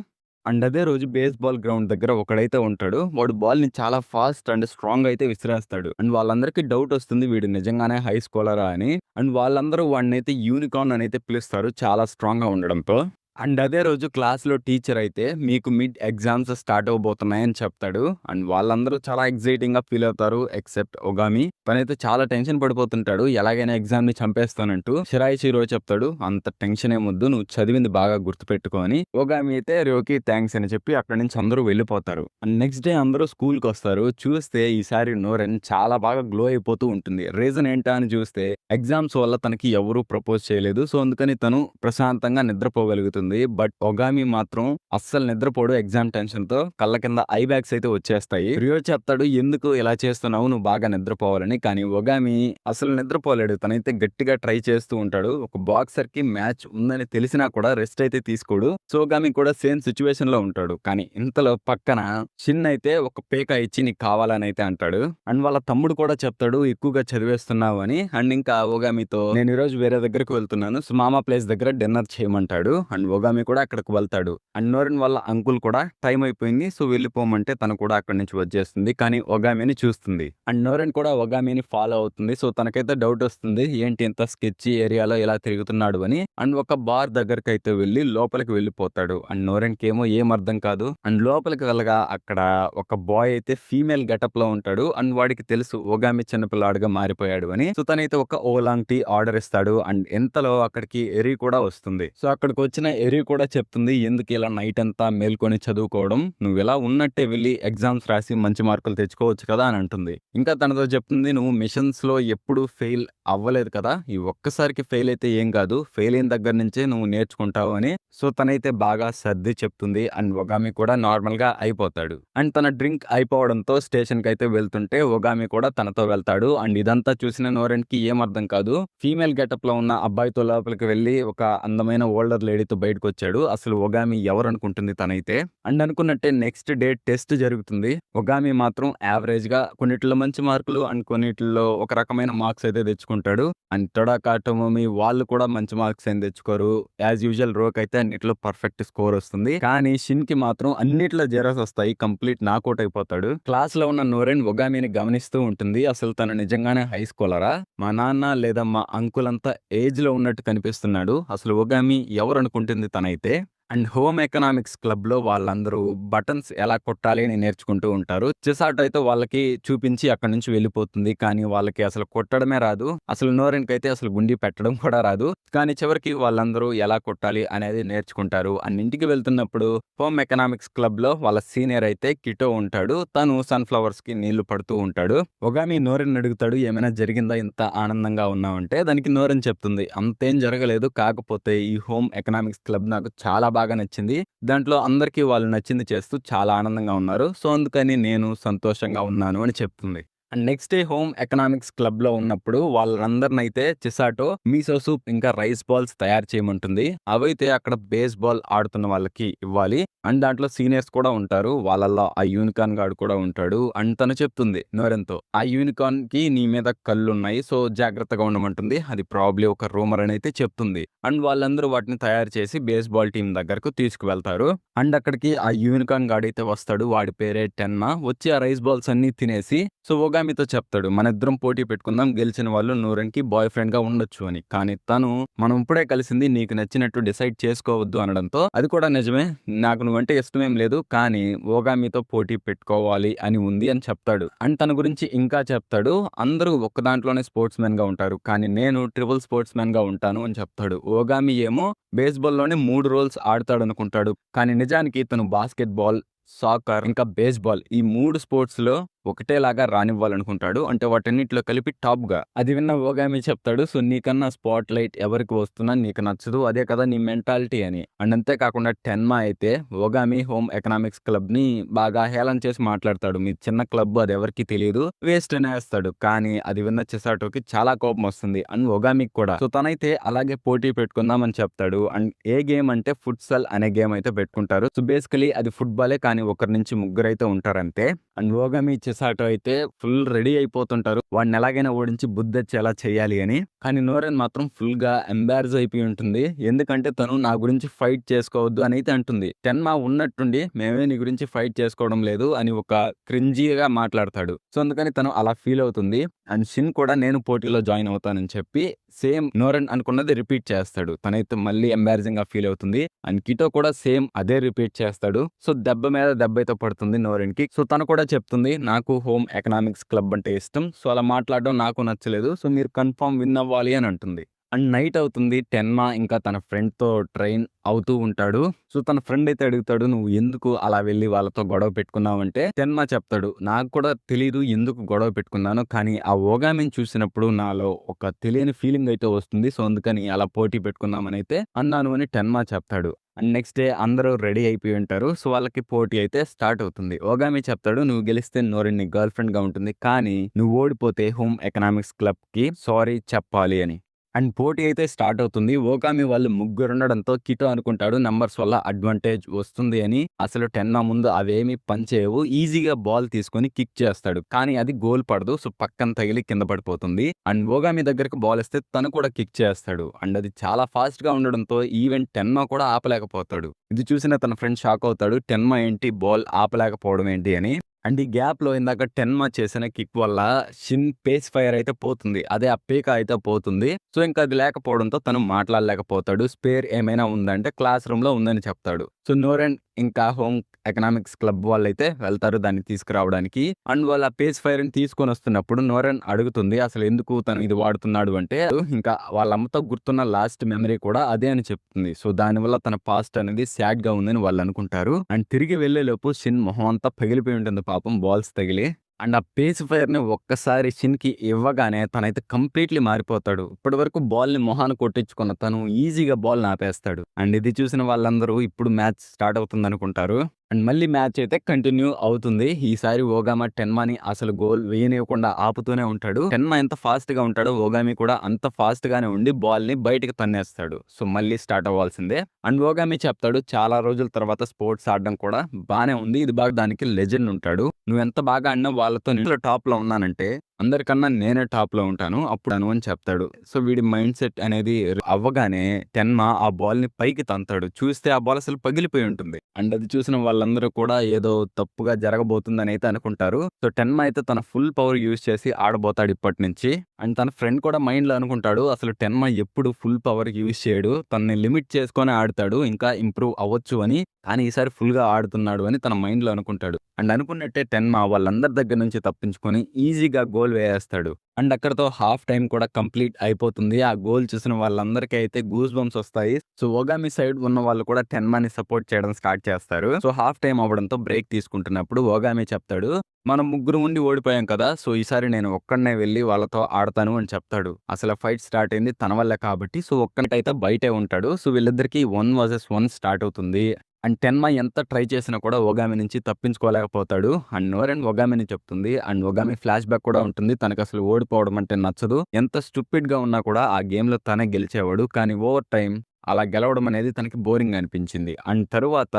అండ్ అదే రోజు బేస్‌బాల్ గ్రౌండ్ దగ్గర ఒకడైతే ఉంటాడు. వాడు బాల్‌ని చాలా ఫాస్ట్ అండ్ స్ట్రాంగ్‌గా అయితే విసిరేస్తాడు. అండ్ వాళ్ళందరికీ డౌట్ వస్తుంది వీడు నిజంగానే హై స్కోలరా అని. అండ్ వాళ్ళందరూ వాడినైతే యూనికార్న్ అని అయితే పిలుస్తారు చాలా స్ట్రాంగ్‌గా ఉండడంతో. అండ్ అదే రోజు క్లాస్‌లో టీచర్ అయితే మీకు మిడ్ ఎగ్జామ్స్ స్టార్ట్ అవ్వబోతున్నాయని చెప్తాడు. అండ్ వాళ్ళందరూ చాలా ఎక్సైటింగ్‌గా ఫీల్ అవుతారు ఎక్సెప్ట్ ఒగామి. తనైతే చాలా టెన్షన్ పడిపోతుంటాడు. ఎలాగైనా ఎగ్జామ్‌ని చంపేస్తానంటూ. షిరాయిషిరో చెప్తాడు అంత టెన్షన్ ఏమొద్దు నువ్వు చదివింది బాగా గుర్తుపెట్టుకో అని. ఒగామి అయితే ర్యోకి థాంక్స్ అని చెప్పి అక్కడి నుంచి అందరూ వెళ్ళిపోతారు. అండ్ నెక్స్ట్ డే అందరూ స్కూల్‌కి వస్తారు. చూస్తే ఈసారి నోరెన్ చాలా బాగా గ్లో అయిపోతూ ఉంటుంది. రీజన్ ఏంటా అని చూస్తే ఎగ్జామ్స్ వల్ల తనకి ఎవరూ ప్రపోజ్ చేయలేదు. సో అందుకని తను ప్రశాంతంగా నిద్రపోగలుగుతుంది. బట్ ఒగామి మాత్రం అస్సలు నిద్రపోడు ఎగ్జామ్ టెన్షన్‌తో. కళ్ళ కింద ఐ బ్యాగ్స్ అయితే వచ్చేస్తాయి. రియో చెప్తాడు ఎందుకు ఇలా చేస్తున్నావు నువ్వు బాగా నిద్రపోవాలని. కానీ ఒగామి అసలు నిద్రపోలేడు. తనైతే గట్టిగా ట్రై చేస్తూ ఉంటాడు. ఒక బాక్సర్‌కి మ్యాచ్ ఉందని తెలిసినా కూడా రెస్ట్ అయితే తీసుకోడు. సో ఒగామి కూడా సేమ్ సిచ్యువేషన్‌లో ఉంటాడు. కానీ ఇంతలో పక్కన షిన్ అయితే ఒక పేక ఇచ్చి నీకు కావాలని అయితే అంటాడు. అండ్ వాళ్ళ తమ్ముడు కూడా చెప్తాడు ఎక్కువగా చదివేస్తున్నావు అని. అండ్ ఇంకా ఒగామితో నేను ఈరోజు వేరే దగ్గరికి వెళ్తున్నాను. సో మామా ప్లేస్ దగ్గర డిన్నర్ చేయమంటాడు. అండ్ ఒగామి కూడా అక్కడికి వెళ్తాడు. అండ్ నోరెన్ వాళ్ళ అంకుల్ కూడా టైం అయిపోయింది సో వెళ్ళిపోమంటే తను కూడా అక్కడి నుంచి వచ్చేస్తుంది. కానీ ఒగామిని చూస్తుంది. అండ్ నోరెన్ కూడా ఒగామిని ఫాలో అవుతుంది. సో తనకైతే డౌట్ వస్తుంది ఏంటి ఇంత స్కెచ్ ఏరియాలో ఇలా తిరుగుతున్నాడు అని. అండ్ ఒక బార్ దగ్గరికి అయితే వెళ్ళి లోపలికి వెళ్ళిపోతాడు. అండ్ నోరెన్కి ఏమో ఏం అర్థం కాదు. అండ్ లోపలికి వెళ్ళగా అక్కడ ఒక బాయ్ అయితే ఫీమేల్ గెటప్ లో ఉంటాడు. అండ్ వాడికి తెలుసు ఒగామి చిన్నపిల్లాడుగా మారిపోయాడు అని. సో తనైతే ఒక ఓలాంగ్ టీ ఆర్డర్ ఇస్తాడు. అండ్ ఎంతలో అక్కడికి ఎరి కూడా వస్తుంది. సో అక్కడికి వచ్చిన ఎరి కూడా చెప్తుంది ఎందుకు ఇలా నైట్ అంతా మేల్కొని చదువుకోవడం, నువ్వు ఇలా ఉన్నట్టే వెళ్ళి ఎగ్జామ్స్ రాసి మంచి మార్కులు తెచ్చుకోవచ్చు కదా అని అంటుంది. ఇంకా తనతో చెప్తుంది నువ్వు మిషన్స్ లో ఎప్పుడు ఫెయిల్ అవ్వలేదు కదా, ఈ ఒక్కసారికి ఫెయిల్ అయితే ఏం కాదు, ఫెయిల్ అయిన దగ్గర నుంచే నువ్వు నేర్చుకుంటావు అని. సో తనైతే బాగా సర్ది చెప్తుంది. అండ్ ఒగామి కూడా నార్మల్ గా అయిపోతాడు. అండ్ తన డ్రింక్ అయిపోవడంతో స్టేషన్ కి అయితే వెళ్తుంటే ఒగామి కూడా తనతో వెళ్తాడు. అండ్ ఇదంతా చూసిన నోరెన్ కి ఏం అర్థం కాదు. ఫీమేల్ గెటప్ లో ఉన్న అబ్బాయితో లోపలికి వెళ్ళి ఒక అందమైన ఓల్డర్ లేడీతో బయట బయటకు వచ్చాడు. అసలు ఒగామి ఎవరు అనుకుంటుంది తనైతే. అండ్ అనుకున్నట్టే నెక్స్ట్ డే టెస్ట్ జరుగుతుంది. ఒగామి మాత్రం యావరేజ్ గా కొన్నిట్లో మంచి మార్కులు అండ్ కొన్నిట్లో ఒక రకమైన మార్క్స్ అయితే తెచ్చుకుంటాడు. అండ్ తొడాకా టొమోమి వాళ్ళు కూడా మంచి మార్క్స్ ఏం తెచ్చుకోరు. యాజ్ యూజువల్ రోక్ అయితే అన్నిట్లో పర్ఫెక్ట్ స్కోర్ వస్తుంది. కానీ షిన్ కి మాత్రం అన్నిట్లో జీరోస్ వస్తాయి. కంప్లీట్ నాకౌట్ అయిపోతాడు. క్లాస్ లో ఉన్న నోరెన్ ఒగామిని గమనిస్తూ ఉంటుంది. అసలు తను నిజంగానే హై స్కూలరా? మా నాన్న లేదా మా అంకుల్ అంతా ఏజ్ లో ఉన్నట్టు కనిపిస్తున్నాడు. అసలు ఒగామి ఎవరు అనుకుంటుంది తనైతే. అండ్ హోమ్ ఎకనామిక్స్ క్లబ్ లో వాళ్ళందరూ బటన్స్ ఎలా కొట్టాలి అని నేర్చుకుంటూ ఉంటారు. చిసాట్ అయితే వాళ్ళకి చూపించి అక్కడి నుంచి వెళ్ళిపోతుంది. కానీ వాళ్ళకి అసలు కొట్టడమే రాదు. అసలు నోరెన్ కైతే అసలు గుండి పెట్టడం కూడా రాదు. కానీ చివరికి వాళ్ళందరూ ఎలా కొట్టాలి అనేది నేర్చుకుంటారు. అండ్ ఇంటికి వెళ్తున్నప్పుడు హోమ్ ఎకనామిక్స్ క్లబ్ లో వాళ్ళ సీనియర్ అయితే కిటో ఉంటాడు. తను సన్ఫ్లవర్స్ కి నీళ్లు పడుతూ ఉంటాడు. ఒగామి నోరెన్ అడుగుతాడు, ఏమైనా జరిగిందా ఇంత ఆనందంగా ఉన్నావంటే? దానికి నోరెన్ చెప్తుంది, అంతేం జరగలేదు, కాకపోతే ఈ హోమ్ ఎకనామిక్స్ క్లబ్ నాకు చాలా బాగా నచ్చింది. దాంట్లో అందరికీ వాళ్ళు నచ్చింది చేస్తూ చాలా ఆనందంగా ఉన్నారు. సో అందుకని నేను సంతోషంగా ఉన్నాను అని చెప్తుంది. And next day home economics club లో ఉన్నప్పుడు వాళ్ళందరినైతే చిసాటో మీసో సూప్ ఇంకా రైస్ బాల్స్ తయారు చేయమంటుంది. అవైతే అక్కడ బేస్ బాల్ ఆడుతున్న వాళ్ళకి ఇవ్వాలి. అండ్ దాంట్లో సీనియర్స్ కూడా ఉంటారు. వాళ్ళల్లో ఆ యూనికార్న్ గాడు కూడా ఉంటాడు. అండ్ తను చెప్తుంది నోరెన్తో, ఆ యూనికార్న్ కి నీ మీద కళ్ళు ఉన్నాయి, సో జాగ్రత్తగా ఉండమంటుంది. అది ప్రాబ్లీ ఒక రూమర్ అని అయితే చెప్తుంది. అండ్ వాళ్ళందరూ వాటిని తయారు చేసి బేస్ బాల్ టీం దగ్గరకు తీసుకువెళ్తారు. అండ్ అక్కడికి ఆ యూనికార్న్ గాడైతే వస్తాడు. వాడి పేరే టెన్మా. వచ్చి ఆ రైస్ బాల్స్ అన్ని తినేసి సో ఒగామితో చెప్తాడు, మన ఇద్దరం పోటీ పెట్టుకుందాం, గెలిచిన వాళ్ళు నోరెన్ కి బాయ్ ఫ్రెండ్ గా ఉండొచ్చు అని. కానీ తను, మనం ఇప్పుడే కలిసింది, నీకు నచ్చినట్టు డిసైడ్ చేసుకోవద్దు అనడంతో, అది కూడా నిజమే, నాకు నువ్వంటే ఇష్టమేం లేదు, కానీ ఒగామితో పోటీ పెట్టుకోవాలి అని ఉంది అని చెప్తాడు. అండ్ తన గురించి ఇంకా చెప్తాడు, అందరూ ఒక్క దాంట్లోనే స్పోర్ట్స్ మెన్ గా ఉంటారు, కానీ నేను ట్రిపుల్ స్పోర్ట్స్ మెన్ గా ఉంటాను అని చెప్తాడు. ఒగామి ఏమో బేస్బాల్ లోనే 3 రోల్స్ ఆడతాడు అనుకుంటాడు. కానీ నిజానికి తను బాస్కెట్ బాల్, సాకర్ ఇంకా బేస్బాల్ ఈ 3 స్పోర్ట్స్ లో ఒకటేలాగా రానివ్వాలనుకుంటాడు. అంటే వాటన్నిటిలో కలిపి టాప్ గా. అది విన్న ఒగామి చెప్తాడు, సో నీకన్నా స్పాట్ లైట్ ఎవరికి వస్తున్నా నీకు నచ్చదు, అదే కదా నీ మెంటాలిటీ అని. అండ్ అంతేకాకుండా టెన్మా అయితే ఒగామి హోమ్ ఎకనామిక్స్ క్లబ్ ని బాగా హేళన చేసి మాట్లాడతాడు. మీ చిన్న క్లబ్, అది ఎవరికి తెలియదు, వేస్ట్ అనేస్తాడు. కానీ అది విన్న చిసాటోకి చాలా కోపం వస్తుంది. అండ్ ఒగామికి కూడా. సో తనైతే అలాగే పోటీ పెట్టుకుందామని చెప్తాడు. అండ్ ఏ గేమ్ అంటే ఫుట్సల్ అనే గేమ్ అయితే పెట్టుకుంటారు. సో బేసికలీ అది ఫుట్బాలే, కానీ ఒకరి నుంచి ముగ్గురు అయితే ఉంటారంతే. అండ్ ఒగామి చిసాటో అయితే ఫుల్ రెడీ అయిపోతుంటారు, వాడిని ఎలాగైనా ఓడించి బుద్ధొచ్చేలా చేయాలి అని. కానీ నోరెన్ మాత్రం ఫుల్ గా ఎంబారస్ అయిపోయి ఉంటుంది. ఎందుకంటే తను నా గురించి ఫైట్ చేసుకోవద్దు అని అయితే అంటుంది. టెన్మా ఉన్నట్టుండి, మేమే నీ గురించి ఫైట్ చేసుకోవడం లేదు అని ఒక క్రింజీగా మాట్లాడతాడు. సో అందుకని తను అలా ఫీల్ అవుతుంది. అండ్ షిన్ కూడా నేను పోటీలో జాయిన్ అవుతానని చెప్పి సేమ్ నోరెన్ అనుకున్నది రిపీట్ చేస్తాడు. తనైతే మళ్ళీ ఎంబారసింగ్ గా ఫీల్ అవుతుంది. అండ్ కిటో కూడా సేమ్ అదే రిపీట్ చేస్తాడు. సో దెబ్బ మీద దెబ్బ అయితే పడుతుంది నోరెన్ కి. సో తను కూడా చెప్తుంది, నాకు హోమ్ ఎకనామిక్స్ క్లబ్ అంటే ఇష్టం, సో అలా మాట్లాడడం నాకు నచ్చలేదు, సో మీరు కన్ఫర్మ్ విన్ అవ్వాలి అని అంటుంది. అండ్ నైట్ అవుతుంది. టెన్మా ఇంకా తన ఫ్రెండ్ తో ట్రైన్ అవుతూ ఉంటాడు. సో తన ఫ్రెండ్ అయితే అడుగుతాడు, నువ్వు ఎందుకు అలా వెళ్ళి వాళ్ళతో గొడవ పెట్టుకున్నావు అంటే టెన్మా చెప్తాడు, నాకు కూడా తెలీదు ఎందుకు గొడవ పెట్టుకున్నాను, కానీ ఆ ఒగామిని చూసినప్పుడు నాలో ఒక తెలియని ఫీలింగ్ అయితే వస్తుంది, సో అందుకని అలా పోటీ పెట్టుకున్నామని అయితే అన్నాను అని టెన్మా చెప్తాడు. అండ్ నెక్స్ట్ డే అందరూ రెడీ అయిపోయి ఉంటారు. సో వాళ్ళకి పోటీ అయితే స్టార్ట్ అవుతుంది. ఒగామి చెప్తాడు, నువ్వు గెలిస్తే నోరెన్ నీ గర్ల్ ఫ్రెండ్ గా ఉంటుంది, కానీ నువ్వు ఓడిపోతే హోమ్ ఎకనామిక్స్ క్లబ్ కి సారీ చెప్పాలి అని. అండ్ పోటీ అయితే స్టార్ట్ అవుతుంది. ఒగామి వాళ్ళు ముగ్గురు ఉండడంతో కిటో అనుకుంటాడు నంబర్స్ వల్ల అడ్వాంటేజ్ వస్తుంది అని. అసలు టెన్మా ముందు అవేమి పనిచేయవు, ఈజీగా బాల్ తీసుకొని కిక్ చేస్తాడు, కానీ అది గోల్ పడదు. సో పక్కన తగిలి కింద పడిపోతుంది. అండ్ ఒగామి దగ్గరకు బాల్ ఇస్తే తను కూడా కిక్ చేస్తాడు. అండ్ అది చాలా ఫాస్ట్ గా ఉండడంతో ఈవెన్ టెన్మా కూడా ఆపలేకపోతాడు. ఇది చూసిన తన ఫ్రెండ్ షాక్ అవుతాడు, టెన్మా ఏంటి బాల్ ఆపలేకపోవడం ఏంటి అని. అండ్ ఈ గ్యాప్ లో ఇందాక టెన్మా చేసిన కిక్ వల్ల షిన్ పేస్ ఫైర్ అయితే పోతుంది, అదే ఆ పీక అయితే పోతుంది. సో ఇంకా అది లేకపోవడంతో తను మాట్లాడలేకపోతాడు. స్పేర్ ఏమైనా ఉందంటే క్లాస్ రూమ్ లో ఉందని చెప్తాడు. సో నోరెన్ ఇంకా హోమ్ ఎకనామిక్స్ క్లబ్ వాళ్ళైతే వెళ్తారు దాన్ని తీసుకురావడానికి. అండ్ వాళ్ళ పేస్ ఫైర్ ని తీసుకొని వస్తున్నప్పుడు నోరెన్ అడుగుతుంది, అసలు ఎందుకు తను ఇది వాడుతున్నాడు అంటే, ఇంకా వాళ్ళ అమ్మతో గుర్తున్న లాస్ట్ మెమరీ కూడా అదే అని చెప్తుంది. సో దానివల్ల తన పాస్ట్ అనేది సాడ్ గా ఉందని వాళ్ళు అనుకుంటారు. అండ్ తిరిగి వెళ్లేలోపు షిన్ మొహం అంతా పగిలిపోయి ఉంటుంది పాపం, బాల్స్ తగిలి. అండ్ ఆ పేస్ ఫైర్ ని ఒక్కసారి షిన్ కి ఇవ్వగానే తనైతే కంప్లీట్లీ మారిపోతాడు. ఇప్పటి వరకు బాల్ ని మొహాన్ని కొట్టించుకున్న తను ఈజీగా బాల్ ఆపేస్తాడు. అండ్ ఇది చూసిన వాళ్ళందరూ ఇప్పుడు మ్యాచ్ స్టార్ట్ అవుతుంది అనుకుంటారు. అండ్ మళ్ళీ మ్యాచ్ అయితే కంటిన్యూ అవుతుంది. ఈసారి ఓగామా టెన్మాని అసలు గోల్ వేయనివ్వకుండా ఆపుతూనే ఉంటాడు. టెన్మా ఎంత ఫాస్ట్‌గా ఉంటాడో ఓగామి కూడా అంత ఫాస్ట్‌గానే ఉండి బాల్‌ని బయటికి తన్నేస్తాడు. సో, మళ్ళీ స్టార్ట్ అవ్వాల్సిందే. అండ్ ఓగామి చెప్తాడు, చాలా రోజుల తర్వాత స్పోర్ట్స్ ఆడడం కూడా బానే ఉంది. ఇది బాగా దానికి లెజెండ్ ఉంటాడు. నువ్వెంత బాగా ఆడినా వాళ్ళతో నేను టాప్‌లో ఉన్నానంటే అందరికన్నా నేనే టాప్‌లో ఉంటాను. అప్పుడు అని చెప్తాడు. సో, వీడి మైండ్ సెట్ అనేది అవ్వగానే టెన్మా ఆ బాల్‌ని పైకి తంతాడు. చూస్తే ఆ బాల్ అసలు పగిలిపోయి ఉంటుంది. అండ్ అది చూసిన వాళ్ళందరూ కూడా ఏదో తప్పుగా జరగబోతుందని అయితే అనుకుంటారు. సో, టెన్మా అయితే తన ఫుల్ పవర్ యూజ్ చేసి ఆడబోతాడు ఇప్పటి నుంచి. అండ్ తన ఫ్రెండ్ కూడా మైండ్‌లో అనుకుంటాడు, అసలు టెన్మా ఎప్పుడు ఫుల్ పవర్ యూజ్ చేయడు. తనని లిమిట్ చేసుకొని ఆడతాడు. ఇంకా ఇంప్రూవ్ అవ్వచ్చు అని. కానీ ఈసారి ఫుల్‌గా ఆడుతున్నాడు అని తన మైండ్‌లో అనుకుంటాడు. అండ్ అనుకున్నట్టే టెన్మా వాళ్ళందరి దగ్గర నుంచి తప్పించుకొని ఈజీగా గోల్ వేయేస్తాడు. అండ్ అక్కడితో హాఫ్ టైమ్ కూడా కంప్లీట్ అయిపోతుంది. ఆ గోల్ చూసిన వాళ్ళందరికీ అయితే గూస్ బంప్స్ వస్తాయి. సో, ఓగామి సైడ్ ఉన్న వాళ్ళు కూడా టెన్మాని సపోర్ట్ చేయడం స్టార్ట్ చేస్తారు. సో, హాఫ్ టైమ్ అవ్వడంతో బ్రేక్ తీసుకుంటున్నప్పుడు ఓగామి చెప్తాడు, మనం ముగ్గురు ఉండి ఓడిపోయాం కదా! సో, ఈసారి నేను ఒక్కడినే వెళ్లి వాళ్ళతో ఆడతాను అని చెప్తాడు. అసలు ఫైట్ స్టార్ట్ అయింది తన వల్లే కాబట్టి సో, ఒక్కనికైతే బయటే ఉంటాడు. సో, వీళ్ళిద్దరికీ 1 వర్సెస్ 1 స్టార్ట్ అవుతుంది. అండ్ టెన్మా ఎంత ట్రై చేసినా కూడా ఓగామి నుంచి తప్పించుకోలేకపోతాడు. అండ్ నోరెన్ ఓగామిని చెప్తుంది. అండ్ ఓగామి ఫ్లాష్ బ్యాక్ కూడా ఉంటుంది. తనకసలు ఓడిపోవడం అంటే నచ్చదు. ఎంత స్టూపిడ్‌గా ఉన్నా కూడా ఆ గేమ్‌లో తనే గెలిచేవాడు. కానీ ఓవర్ టైమ్ అలా గెలవడం అనేది తనకి బోరింగ్ అనిపించింది. అండ్ తరువాత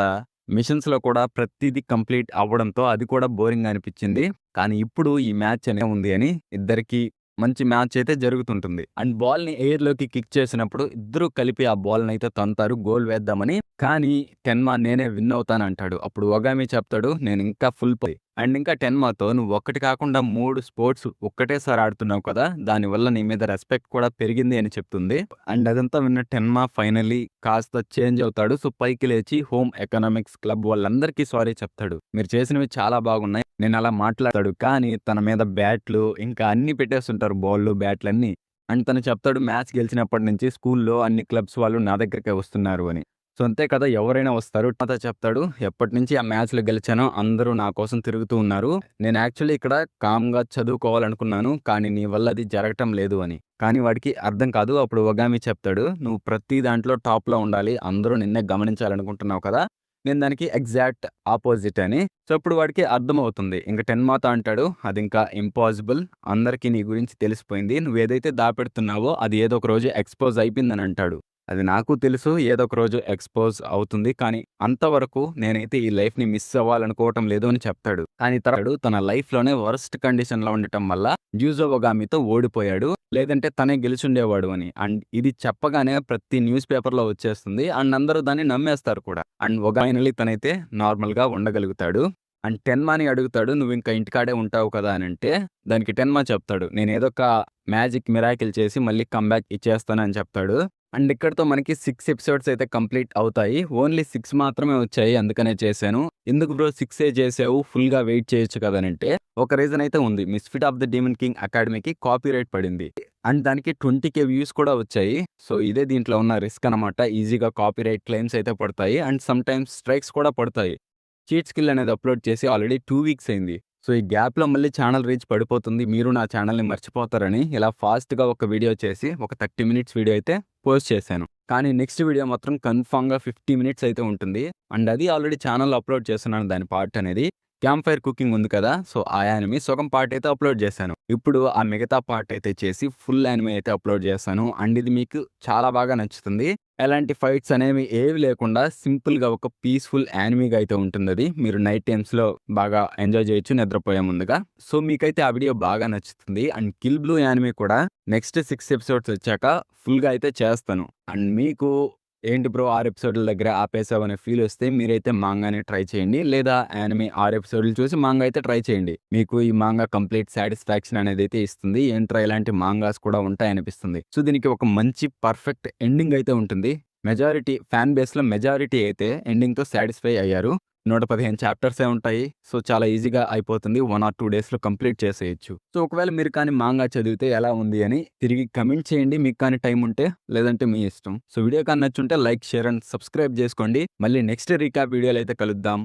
మిషన్స్‌లో కూడా ప్రతీదీ కంప్లీట్ అవ్వడంతో అది కూడా బోరింగ్ అనిపించింది. కానీ ఇప్పుడు ఈ మ్యాచ్ అనే ఉంది అని ఇద్దరికీ మంచి మ్యాచ్ అయితే జరుగుతుంటుంది. అండ్ బాల్‌ని ఎయిర్‌లోకి కిక్ చేసినప్పుడు ఇద్దరూ కలిపి ఆ బాల్‌ని అయితే తంతారు గోల్ వేద్దామని. కానీ టెన్మా నేనే విన్ అవుతానంటాడు. అప్పుడు ఓగామి చెప్తాడు, నేను ఇంకా ఫుల్ అండ్ ఇంకా టెన్మాతో నువ్వు ఒక్కటి కాకుండా 3 స్పోర్ట్స్ ఒక్కటేసారి ఆడుతున్నావు కదా! దానివల్ల నీ మీద రెస్పెక్ట్ కూడా పెరిగింది అని చెప్తుంది. అండ్ అదంతా విన్న టెన్మా ఫైనల్లీ కాస్త చేంజ్ అవుతాడు. సో, పైకి లేచి హోమ్ ఎకనామిక్స్ క్లబ్ వాళ్ళందరికీ సారీ చెప్తాడు. మీరు చేసినవి చాలా బాగున్నాయి. నేను అలా మాట్లాడతాడు. కానీ తన మీద బ్యాట్లు ఇంకా అన్నీ పెట్టేస్తుంటారు బాల్లు, బ్యాట్లన్నీ. అండ్ తను చెప్తాడు, మ్యాచ్ గెలిచినప్పటి నుంచి స్కూల్‌లో అన్ని క్లబ్స్ వాళ్ళు నా దగ్గరికే వస్తున్నారు అని. సో, అంతే కదా! ఎవరైనా వస్తారు. తర్వాత చెప్తాడు, ఎప్పటినుంచి ఆ మ్యాచ్‌లో గెలిచానో అందరూ నా కోసం తిరుగుతూ ఉన్నారు. నేను యాక్చువల్లీ ఇక్కడ కామ్‌గా చదువుకోవాలనుకున్నాను. కానీ నీ వల్ల అది జరగటం లేదు అని. కానీ వాడికి అర్థం కాదు. అప్పుడు ఒగామి చెప్తాడు, నువ్వు ప్రతి దాంట్లో టాప్‌లో ఉండాలి. అందరూ నిన్నే గమనించాలనుకుంటున్నావు కదా! నేను దానికి ఎగ్జాక్ట్ ఆపోజిట్ అని. సో, ఇప్పుడు వాడికి అర్థమవుతుంది. ఇంక టెన్మాతో అంటాడు, అదింకా ఇంపాసిబుల్. అందరికీ నీ గురించి తెలిసిపోయింది. నువ్వేదైతే దాపెడుతున్నావో అది ఏదో ఒక రోజు ఎక్స్‌పోజ్ అయిపోయిందని అంటాడు. అది నాకు తెలుసు. ఏదో ఒక రోజు ఎక్స్‌పోజ్ అవుతుంది. కానీ అంతవరకు నేనైతే ఈ లైఫ్‌ని మిస్ అవ్వాలనుకోవటం లేదు అని చెప్తాడు. కానీ తన లైఫ్‌లోనే వరస్ట్ కండిషన్‌లో ఉండటం వల్ల యూజో ఒగామితో ఓడిపోయాడు. లేదంటే తనే గెలిచుండేవాడు అని. అండ్ ఇది చెప్పగానే ప్రతి న్యూస్ పేపర్‌లో వచ్చేస్తుంది. అండ్ అందరూ దాన్ని నమ్మేస్తారు కూడా. అండ్ ఫైనల్లీ తనైతే నార్మల్‌గా ఉండగలుగుతాడు. అండ్ టెన్మాని అడుగుతాడు, "నువ్వింకా ఇంటికాడే ఉంటావు కదా" అనంటే, దానికి టెన్మా చెప్తాడు, "నేనేదో ఒక మ్యాజిక్ మిరాకిల్ చేసి మళ్ళీ కమ్‌బ్యాక్ ఇచ్చేస్తాను" అని చెప్తాడు. అండ్ ఇక్కడితో మనకి 6 ఎపిసోడ్స్ అయితే కంప్లీట్ అవుతాయి. ఓన్లీ 6 మాత్రమే వచ్చాయి. అందుకనే చేశాను. ఎందుకు బ్రో 6 చేసావు? ఫుల్‌గా వెయిట్ చేయొచ్చు కదా అనంటే, ఒక రీజన్ అయితే ఉంది. 'Misfit of the demon king అకాడమీకి' కాపీరైట్ పడింది. అండ్ దానికి 20,000 వ్యూస్ కూడా వచ్చాయి. సో, ఇదే దీంట్లో ఉన్న రిస్క్ అనమాట. ఈజీగా కాపీరైట్ క్లెయిమ్స్ అయితే పడతాయి. అండ్ సమ్‌టైమ్స్ స్ట్రైక్స్ కూడా పడతాయి. చీట్ స్కిల్ అనేది అప్‌లోడ్ చేసి ఆల్రెడీ 2 వీక్స్ అయింది. సో, ఈ గ్యాప్‌లో మళ్ళీ ఛానల్ రీచ్ పడిపోతుంది. మీరు నా ఛానల్‌ని మర్చిపోతారని ఇలా ఫాస్ట్‌గా ఒక వీడియో చేసి ఒక 30 మినిట్స్ వీడియో అయితే పోస్ట్ చేశాను. కానీ నెక్స్ట్ వీడియో మాత్రం కన్ఫర్మ్‌గా 50 మినిట్స్ అయితే ఉంటుంది. అండ్ అది ఆల్రెడీ ఛానల్‌లో అప్‌లోడ్ చేస్తున్నాను దాని పార్ట్ అనేది. క్యాంప్ ఫైర్ కుకింగ్ ఉంది కదా! సో, ఆ యానిమీ సగం పార్ట్ అయితే అప్‌లోడ్ చేశాను. ఇప్పుడు ఆ మిగతా పార్ట్ అయితే చేసి ఫుల్ యానిమీ అయితే అప్‌లోడ్ చేస్తాను. అండ్ ఇది మీకు చాలా బాగా నచ్చుతుంది. ఎలాంటి ఫైట్స్ అనేవి ఏవి లేకుండా సింపుల్‌గా ఒక పీస్‌ఫుల్ యానిమీగా అయితే ఉంటుందది. మీరు నైట్ టైమ్స్‌లో బాగా ఎంజాయ్ చేయొచ్చు నిద్రపోయే ముందుగా. సో, మీకైతే ఆ వీడియో బాగా నచ్చుతుంది. అండ్ కిల్ బ్లూ యానిమీ కూడా నెక్స్ట్ 6 ఎపిసోడ్స్ వచ్చాక ఫుల్‌గా అయితే చేస్తాను. అండ్ మీకు ఏంటి బ్రో 6 ఎపిసోడ్ల దగ్గర ఆపేసావు అనే ఫీల్ వస్తే మీరైతే మాంగానే ట్రై చేయండి. లేదా యానిమీ 6 ఎపిసోడ్లు చూసి మాంగా అయితే ట్రై చేయండి. మీకు ఈ మాంగా కంప్లీట్ సాటిస్ఫాక్షన్ అనేది అయితే ఇస్తుంది. ఏంట్రా ఇలాంటి మాంగాస్ కూడా ఉంటాయనిపిస్తుంది. సో, దీనికి ఒక మంచి పర్ఫెక్ట్ ఎండింగ్ అయితే ఉంటుంది. ఫ్యాన్ బేస్‌లో మెజారిటీ అయితే ఎండింగ్‌తో సాటిస్ఫై అయ్యారు. 115 చాప్టర్సే ఉంటాయి. సో, చాలా ఈజీగా అయిపోతుంది. 1 ఆర్ 2 డేస్‌లో కంప్లీట్ చేసేయొచ్చు. సో, ఒకవేళ మీరు కానీ మాంగా చదివితే ఎలా ఉంది అని తిరిగి కమెంట్ చేయండి. మీకు కానీ టైం ఉంటే. లేదంటే మీ ఇష్టం. సో, వీడియో కానీ నచ్చుంటే లైక్, షేర్ అండ్ సబ్స్క్రైబ్ చేసుకోండి. మళ్ళీ నెక్స్ట్ రీక్యాప్ వీడియోలో అయితే కలుద్దాం.